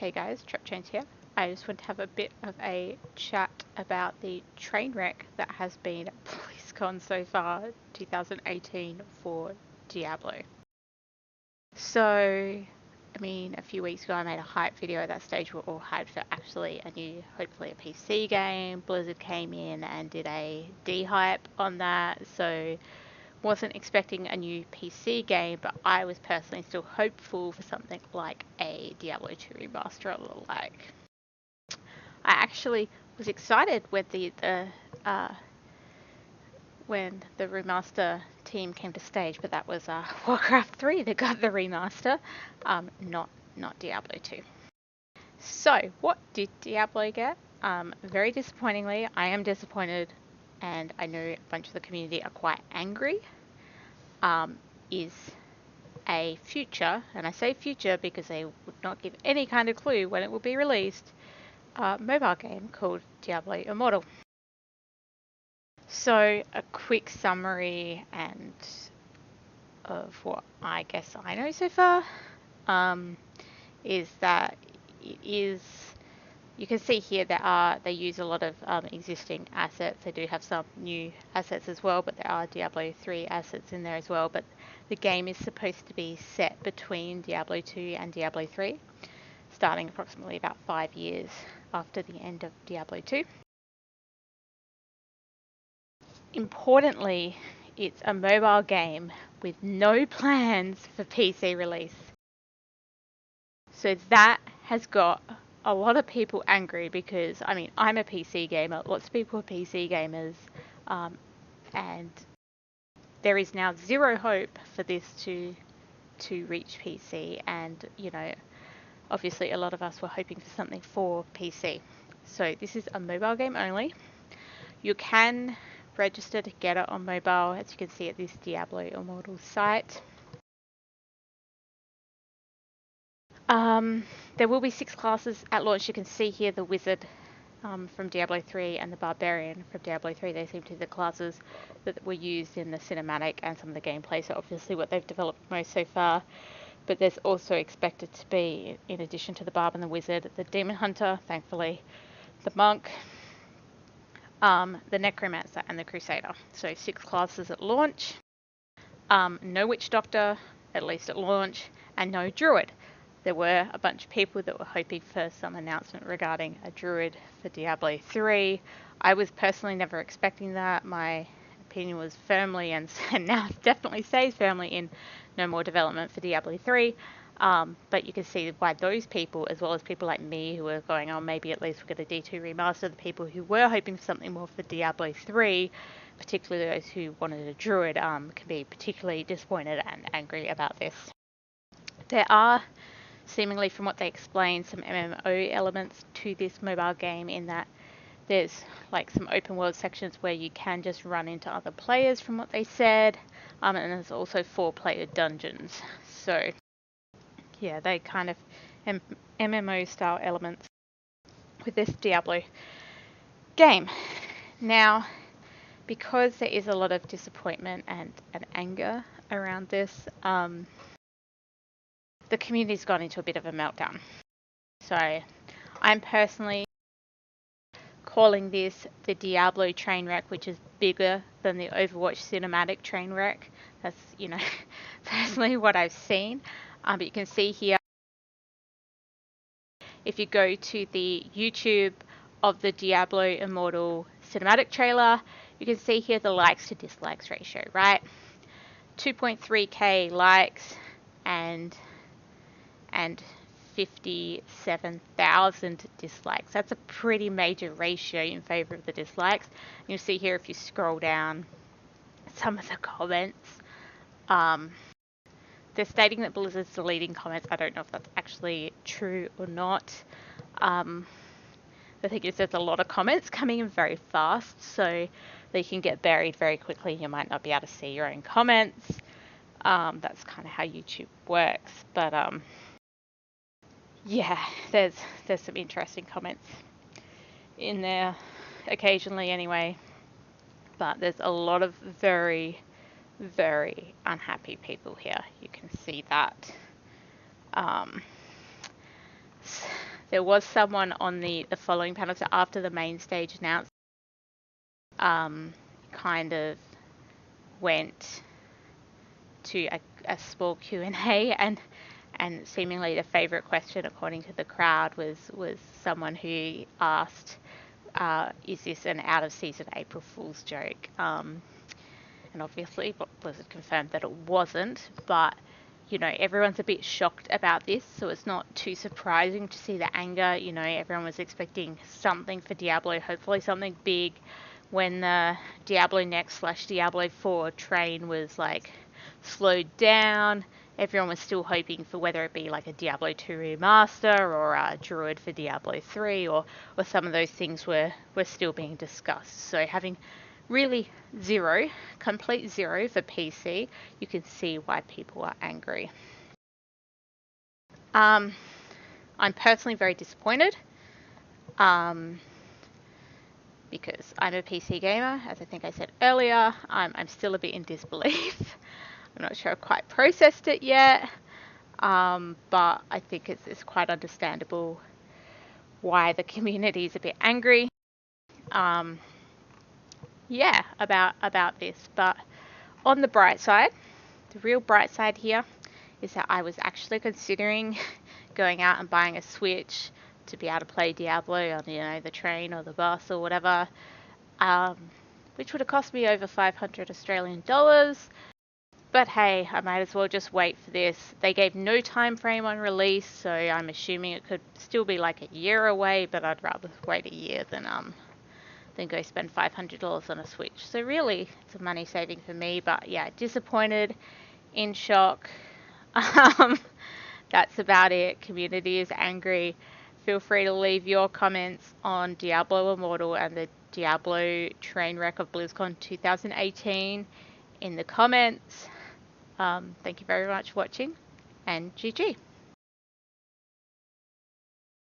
Hey guys, TrepChains here. I just want to have a bit of a chat about the train wreck that has been BlizzCon so far, 2018 for Diablo. So, a few weeks ago I made a hype video. At that stage we were all hyped for actually a new, hopefully a PC game. Blizzard came in and did a de-hype on that, so wasn't expecting a new PC game, but I was personally still hopeful for something like a Diablo 2 remaster or the like. I actually was excited when the remaster team came to stage, but that was Warcraft 3 that got the remaster, not Diablo 2. So, what did Diablo get? Very disappointingly, I am disappointed, and I know a bunch of the community are quite angry, is a future, and I say future because they would not give any kind of clue when it will be released, mobile game called Diablo Immortal. So, a quick summary of what I guess I know so far is that it is. You can see here they use a lot of existing assets. They do have some new assets as well, but there are Diablo 3 assets in there as well. But the game is supposed to be set between Diablo 2 and Diablo 3, starting approximately about 5 years after the end of Diablo 2. Importantly, it's a mobile game with no plans for PC release. So that has got a lot of people angry because, I'm a PC gamer, lots of people are PC gamers, and there is now zero hope for this to reach PC, and, obviously a lot of us were hoping for something for PC. So this is a mobile game only. You can register to get it on mobile, as you can see at this Diablo Immortal site. There will be 6 classes at launch. You can see here the Wizard from Diablo 3 and the Barbarian from Diablo 3. They seem to be the classes that were used in the cinematic and some of the gameplay, so obviously what they've developed most so far. But there's also expected to be, in addition to the Barb and the Wizard, the Demon Hunter, thankfully, the Monk, the Necromancer and the Crusader. So 6 classes at launch. No Witch Doctor, at least at launch, and no Druid. There were a bunch of people that were hoping for some announcement regarding a Druid for Diablo 3. I was personally never expecting that. My opinion was firmly, and now definitely stays firmly, in no more development for Diablo 3. But you can see why those people, as well as people like me who were going, oh, maybe at least we'll get a D2 remaster, the people who were hoping for something more for Diablo 3, particularly those who wanted a Druid, can be particularly disappointed and angry about this. There are, seemingly from what they explained, some MMO elements to this mobile game, in that there's like some open world sections where you can just run into other players from what they said, and there's also 4-player dungeons. So yeah, they kind of MMO style elements with this Diablo game. Now, because there is a lot of disappointment and anger around this, the community's gone into a bit of a meltdown. So I'm personally calling this the Diablo train wreck, which is bigger than the Overwatch cinematic train wreck. That's, personally what I've seen. But you can see here, if you go to the YouTube of the Diablo Immortal cinematic trailer, you can see here the likes to dislikes ratio, right? 2.3k likes and 57,000 dislikes. That's a pretty major ratio in favor of the dislikes. You'll see here, if you scroll down some of the comments, they're stating that Blizzard's deleting comments. I don't know if that's actually true or not. The thing is, there's a lot of comments coming in very fast, so they can get buried very quickly. You might not be able to see your own comments. That's kind of how YouTube works. But yeah, there's some interesting comments in there occasionally anyway. But there's a lot of very, very unhappy people here. You can see that. there was someone on the following panel, so after the main stage announced, kind of went to a small Q&A, and seemingly the favorite question, according to the crowd, was someone who asked, is this an out-of-season April Fool's joke? And obviously Blizzard confirmed that it wasn't, but everyone's a bit shocked about this, so it's not too surprising to see the anger. Everyone was expecting something for Diablo, hopefully something big, when the Diablo Next / Diablo 4 train was slowed down. Everyone was still hoping for whether it be like a Diablo 2 remaster or a Druid for Diablo 3, or some of those things were still being discussed. So having really complete zero for PC, you can see why people are angry. I'm personally very disappointed, because I'm a PC gamer. As I think I said earlier, I'm still a bit in disbelief. I'm not sure I've quite processed it yet, but I think it's quite understandable why the community is a bit angry. About this. But on the bright side, the real bright side here is that I was actually considering going out and buying a Switch to be able to play Diablo on the train or the bus or whatever, which would have cost me over 500 Australian dollars. But hey, I might as well just wait for this. They gave no time frame on release, so I'm assuming it could still be like a year away, but I'd rather wait a year than go spend $500 on a Switch. So really, it's a money saving for me. But yeah, disappointed, in shock. That's about it. Community is angry. Feel free to leave your comments on Diablo Immortal and the Diablo train wreck of BlizzCon 2018 in the comments. Thank you very much for watching, and GG.